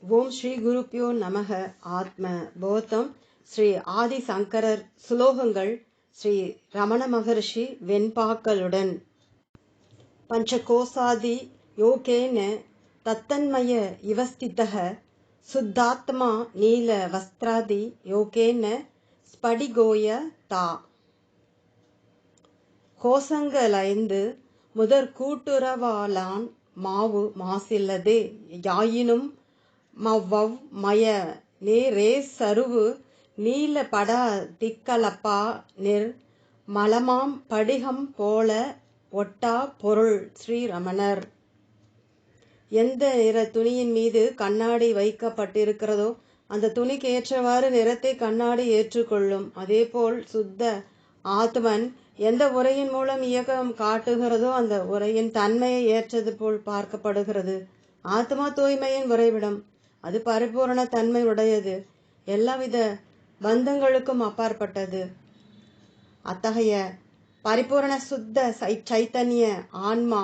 ஓம் ஸ்ரீ குருப்யோ நமக. ஆத்ம போதம் ஸ்ரீ ஆதி சங்கரர். சுலோகங்கள் ஸ்ரீ ரமண மகர்ஷி வெண்பாக்களுடன். பஞ்சகோசாதி யோகேன தத்தன்மய இவஸ்திதः சுத்தாத்மா நீல வஸ்திராதி யோகேன ஸ்படிகோய தா. கோசங்களைந்து முதற் கூட்டுறவாலான் மாவு மாசில்லதே யாயினும் மவ்வவ் மய நேரே சருவு நீல படா திக்கலப்பா நிர் மலமாம் படிகம் போல ஒட்டா பொருள். ஸ்ரீரமணர். எந்த நிற துணியின் மீது கண்ணாடி வைக்கப்பட்டிருக்கிறதோ அந்த துணிக்கு ஏற்றவாறு நிறத்தை கண்ணாடி ஏற்றுக்கொள்ளும். அதேபோல் சுத்த ஆத்மன் எந்த உரையின் மூலம் இயக்கம் காட்டுகிறதோ அந்த உரையின் தன்மையை ஏற்றது போல் பார்க்கப்படுகிறது. ஆத்மா தூய்மையின் உறைவிடம். அது பரிபூரண தன்மை உடையது, எல்லாவித பந்தங்களுக்கும் அப்பாற்பட்டது. அத்தகைய பரிபூரண சுத்த சைத்தன்ய ஆன்மா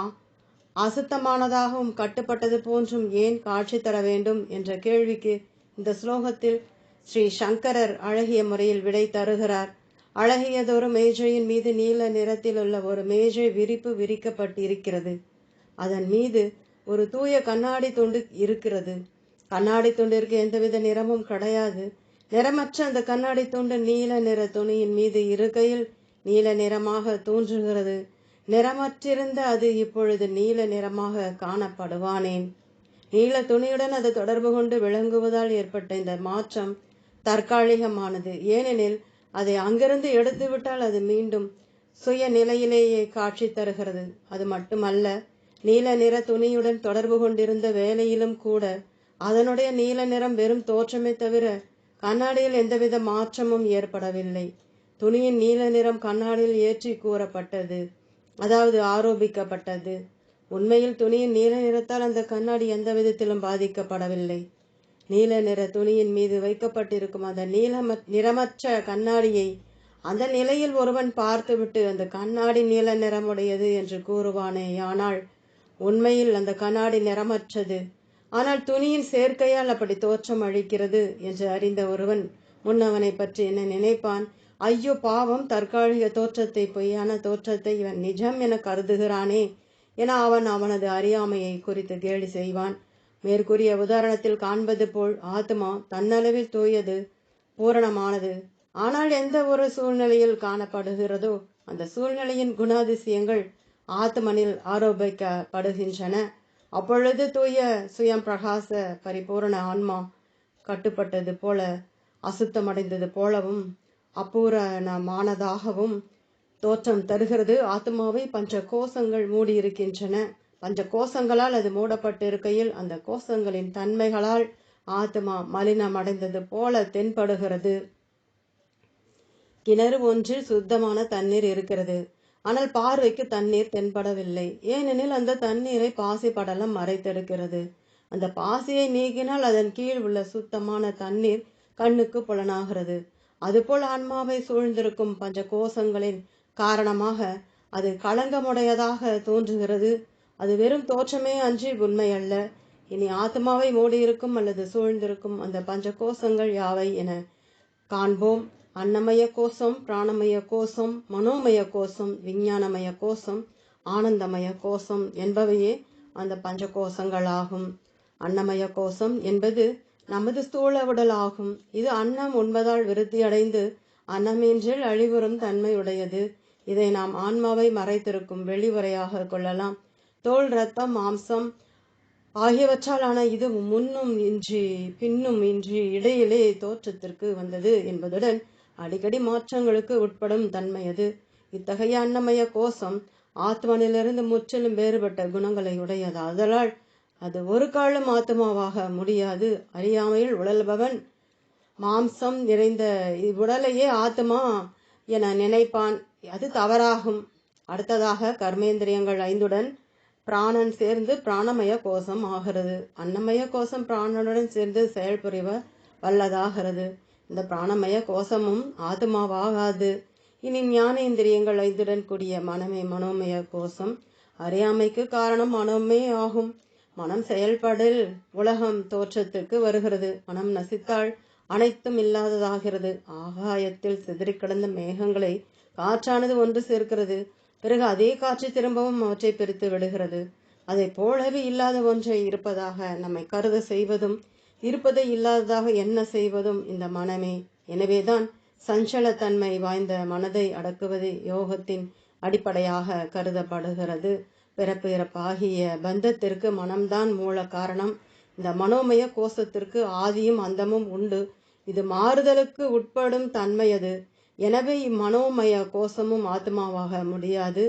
அசுத்தமானதாகவும் கட்டுப்பட்டது போன்றும் ஏன் காட்சி தர வேண்டும் என்ற கேள்விக்கு இந்த ஸ்லோகத்தில் ஸ்ரீ சங்கரர் அழகிய முறையில் விடை தருகிறார். அழகியதொரு மேஜையின் மீது நீல நிறத்தில் உள்ள ஒரு மேஜை விரிப்பு விரிக்கப்பட்டிருக்கிறது. அதன் மீது ஒரு தூய கண்ணாடி துண்டு இருக்கிறது. கண்ணாடி துண்டிற்கு எந்தவித நிறமும் கிடையாது. நிறமற்ற அந்த கண்ணாடி துண்டு நீல நிற துணியின் மீது இருக்கையில் நீல நிறமாக தோன்றுகிறது. நிறமற்றிருந்த அது இப்பொழுது நீல நிறமாக காணப்படுவானேன்? நீல துணியுடன் அது தொடர்பு கொண்டு விளங்குவதால் ஏற்பட்ட இந்த மாற்றம் தற்காலிகமானது. ஏனெனில் அதை அங்கிருந்து எடுத்துவிட்டால் அது மீண்டும் சுய நிலையிலேயே காட்சி தருகிறது. அது மட்டுமல்ல, நீல நிற துணியுடன் தொடர்பு கொண்டிருந்த வேளையிலும் கூட அதனுடைய நீல நிறம் வெறும் தோற்றமே தவிர கண்ணாடியில் எந்தவித மாற்றமும் ஏற்படவில்லை. துணியின் நீல நிறம் கண்ணாடியில் ஏற்றி கூறப்பட்டது, அதாவது ஆரோபிக்கப்பட்டது. உண்மையில் துணியின் நீல நிறத்தால் அந்த கண்ணாடி எந்த விதத்திலும் பாதிக்கப்படவில்லை. நீல நிற துணியின் மீது வைக்கப்பட்டிருக்கும் அந்த நிறமற்ற கண்ணாடியை அந்த நிலையில் ஒருவன் பார்த்துவிட்டு அந்த கண்ணாடி நீல நிறமுடையது என்று கூறுவானேயானால் உண்மையில் அந்த கண்ணாடி நிறமற்றது. ஆனால் துணியின் சேர்க்கையால் அப்படி தோற்றம் அளிக்கிறது என்று அறிந்த ஒருவன் முன்னவனை பற்றி என்ன நினைப்பான்? ஐயோ பாவம், தற்காலிக தோற்றத்தை, பொய்யான தோற்றத்தை இவன் நிஜம் என கருதுகிறானே என அவன் அவனது அறியாமையை குறித்து கேலி செய்வான். மேற்கூறிய உதாரணத்தில் காண்பது போல் ஆத்மா தன்னளவில் தூயது, பூரணமானது. ஆனால் எந்த ஒரு சூழ்நிலையில் காணப்படுகிறதோ அந்த சூழ்நிலையின் குணாதிசயங்கள் ஆத்மனில் ஆரோபிக்கப்படுகின்றன. அப்பொழுது தூய சுயம் பிரகாச பரிபூரண ஆன்மா கட்டுப்பட்டது போல, அசுத்தமடைந்தது போலவும் அபூரணமானதாகவும் தோற்றம் தருகிறது. ஆத்மாவை பஞ்ச கோஷங்கள் மூடியிருக்கின்றன. பஞ்ச கோஷங்களால் அது மூடப்பட்டிருக்கையில் அந்த கோஷங்களின் தன்மைகளால் ஆத்மா மலினமடைந்தது போல தென்படுகிறது. கிணறு ஒன்றில் சுத்தமான தண்ணீர் இருக்கிறது. ஆனால் பார்வைக்கு தண்ணீர் தென்படவில்லை. ஏனெனில் அந்த தண்ணீரை பாசி படலம் மறைத்திருக்கிறது. அந்த பாசியை நீக்கினால் அதன் கீழ் உள்ள சுத்தமான தண்ணீர் கண்ணுக்கு புலனாகிறது. அதுபோல் ஆன்மாவை சூழ்ந்திருக்கும் பஞ்ச கோஷங்களின் காரணமாக அது களங்கமுடையதாக தோன்றுகிறது. அது வெறும் தோற்றமே அன்றி உண்மை அல்ல. இனி ஆத்மாவை மூடியிருக்கும் அல்லது சூழ்ந்திருக்கும் அந்த பஞ்ச கோஷங்கள் யாவை என காண்போம். அன்னமய கோஷம், பிராணமய கோஷம், மனோமய கோஷம், விஞ்ஞானமய கோஷம், ஆனந்தமய கோஷம் என்பவையே அந்த பஞ்ச கோஷங்களாகும். அன்னமய கோஷம் என்பது நமது ஸ்தூல உடல் ஆகும். இது அன்னம் உண்பதால் விருத்தியடைந்து அன்னமின்றில் அழிவுறும் தன்மையுடையது. இதை நாம் ஆன்மாவை மறைத்திருக்கும் வெளிவுரையாக கொள்ளலாம். தோல், இரத்தம், மாம்சம் ஆகியவற்றால் ஆன இது முன்னும் இன்றி பின்னும் இன்றி இடையிலே தோற்றத்திற்கு வந்தது என்பதுடன் அடிக்கடி மாற்றங்களுக்கு உட்படும் தன்மையது. இத்தகைய அன்னமய கோஷம் ஆத்மனிலிருந்து முற்றிலும் வேறுபட்ட குணங்களை உடையதாதலால் அது ஒரு காலம் ஆத்மாவாக முடியாது. அறியாமையில் உழல்பவன் மாம்சம் நிறைந்த இவ்வுடலையே ஆத்மா என நினைப்பான். அது தவறாகும். அடுத்ததாக கர்மேந்திரியங்கள் 5உடன் பிராணன் சேர்ந்து பிராணமய கோஷம் ஆகிறது. அன்னமய கோஷம் பிராணனுடன் சேர்ந்து செயல்புரிவ வல்லதாகிறது. இந்த பிராணமய கோஷமும் ஆத்மாவாகாது. இனி ஞானேந்திரியங்கள் 5உடன் கூடிய மனமே மனோமய கோஷம். அறியாமைக்கு காரணம் மனமே ஆகும். மனம் செயல்படில் உலகம் தோற்றத்துக்கு வருகிறது. மனம் நசித்தால் அனைத்தும் இல்லாததாகிறது. ஆகாயத்தில் சிதறி கிடந்த மேகங்களை காற்றானது ஒன்று சேர்க்கிறது. பிறகு அதே காற்று திரும்பவும் அவற்றை பிரித்து விடுகிறது. அதை போலவே இல்லாத ஒன்றை இருப்பதாக நம்மை கருத செய்வதும் இருப்பதை இல்லாததாக என்ன செய்வதும் இந்த மனமே. எனவேதான் சஞ்சலத்தன்மை வாய்ந்த மனதை அடக்குவது யோகத்தின் அடிப்படையாக கருதப்படுகிறது. பிறப்பு இறப்பாகிய பந்தத்திற்கு மனம்தான் மூல காரணம். இந்த மனோமய கோஷத்திற்கு ஆதியும் அந்தமும் உண்டு. இது மாறுதலுக்கு உட்படும் தன்மையது. எனவே இம்மனோமய கோஷமும் ஆத்மாவாக முடியாது.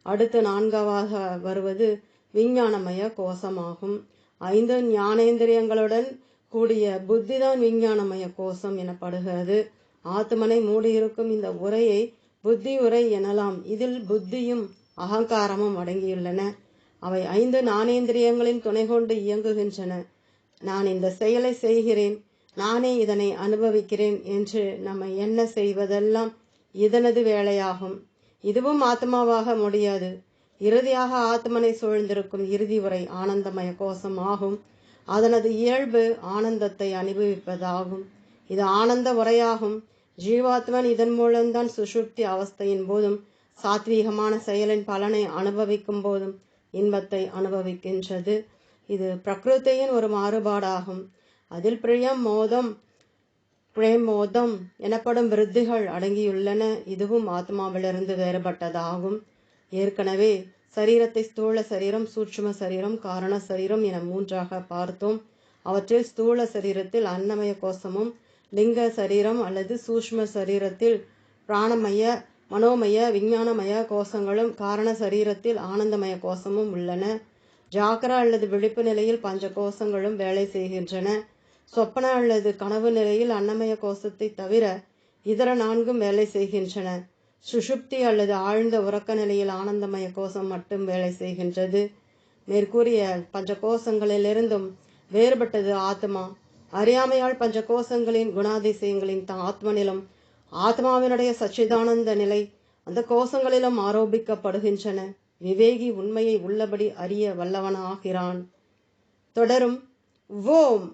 அடுத்து 4வது வருவது விஞ்ஞானமய கோஷமாகும். 5 ஞானேந்திரியங்களுடன் கூடிய புத்திதான் விஞ்ஞானமய கோஷம் எனப்படுகிறது. ஆத்மனை மூடியிருக்கும் இந்த உரையை புத்தி உரை எனலாம். இதில் புத்தியும் அகங்காரமும் அடங்கியுள்ளன. அவை 5 ஞானேந்திரியங்களின் துணை கொண்டு இயங்குகின்றன. நான் இந்த செயலை செய்கிறேன், நானே இதனை அனுபவிக்கிறேன் என்று நம்ம என்ன செய்வதெல்லாம் இதனது வேலையாகும். இதுவும் ஆத்மாவாக முடியாது. இறுதியாக ஆத்மனை சூழ்ந்திருக்கும் இறுதி உரை ஆனந்தமய கோஷம் ஆகும். அதனது இயல்பு ஆனந்தத்தை அனுபவிப்பதாகும். இது ஆனந்த உரையாகும். ஜீவாத்மன் இதன் மூலம்தான் சுஷுப்தி அவஸ்தையின் போதும் சாத்வீகமான செயலின் பலனை அனுபவிக்கும் போதும் இன்பத்தை அனுபவிக்கின்றது. இது பிரகிருத்தியின் ஒரு மாறுபாடாகும். அதில் பிரேமோதம் எனப்படும் விருத்திகள் அடங்கியுள்ளன. இதுவும் ஆத்மாவிலிருந்து வேறுபட்டதாகும். ஏற்கனவே சரீரத்தை ஸ்தூல சரீரம், சூட்சும சரீரம், காரண சரீரம் என 3ஆக பார்த்தோம். அவற்றில் ஸ்தூல சரீரத்தில் அன்னமய கோஷமும், லிங்க சரீரம் அல்லது சூஷ்ம சரீரத்தில் பிராணமய, மனோமய, விஞ்ஞானமய கோஷங்களும், காரண சரீரத்தில் ஆனந்தமய கோஷமும் உள்ளன. ஜாக்கிரா அல்லது விழிப்பு நிலையில் பஞ்ச கோஷங்களும் வேலை செய்கின்றன. சொப்பன அல்லது கனவு நிலையில் அன்னமய கோஷத்தை தவிர இதர 4ம் வேலை செய்கின்றன. சுஷுப்தி அல்லது ஆழ்ந்த உறக்க நிலையில் ஆனந்தமய கோஷம் மட்டும் வேலை செய்கின்றது. மேற்கூறிய பஞ்ச கோஷங்களிலிருந்தும் வேறுபட்டது ஆத்மா. அறியாமையால் பஞ்ச கோஷங்களின் குணாதிசயங்களின் ஆத்மனிலும் ஆத்மாவினுடைய சச்சிதானந்த நிலை அந்த கோஷங்களிலும் ஆரோபிக்கப்படுகின்றன. விவேகி உண்மையை உள்ளபடி அறிய வல்லவனாகிறான். தொடரும். ஓம்.